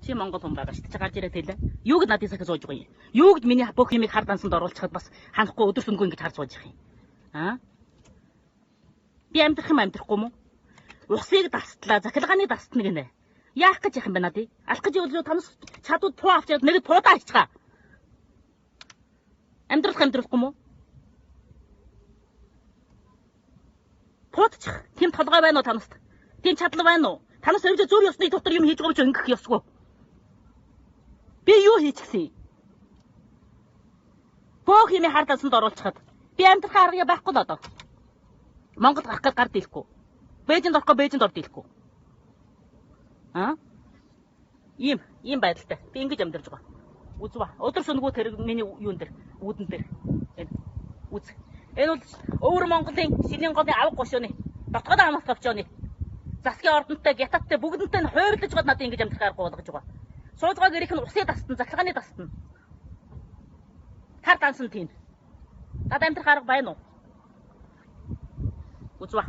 Чи Монгол хүн байгаа шүү дээ. Чи гарч ирээд хэлээ. Юуг надад сахиж сууж байгаа юм? Юуг миний бүх юмыг хар дансанд оруулчихад бас ханахгүй өдөр сүнгүй ингэж харж сууж явах юм? Аа? Би амьдрах юм амьдрахгүй мó? Усыг дастлаа, захилгааны дастна гинэ. Яах гэж яах юм бэ надыг? Алах гэж явал танаас чадвар туу авч яваад нэг туудаа хийчихаа. Амьдрахгүй мó? Туудчих. Тим толгой байна уу танаас? Тим чадлаа байна уу? Танаас өвчө зүр ёсны дотор юм хийж байгаа ч ингэх ёсгүй. Би юу хийчихсэн? Бүх юм хар дансанд оруулчихад. Би амьдрах арга байхгүй л одоо. Монгол гарах гэж гар дийлэхгүй. Бээжинд орохгүй Бээжинд ор дийлэхгүй. Аа? Ийм байдалтай. Би ингэж амьдарч байгаа. Үз ба. Өдөр сүнгүү тэр миний юун дээр, үүдэн дээр. Үз. Энэ бол өвөр Монголын шинийн голын авга гошооны. Дотгод хамгаалах авчооны. Засгийн ордонтой, гятаттай бүгдэнтэй нь хойрлож гад надад ингэж амьдрах арга болгож байгаа. Суулгааг ирэх нь усын дастан, захилгааны дастан. Хар дансан тийм. Надад амьдрах арга байна уу? Үз ба.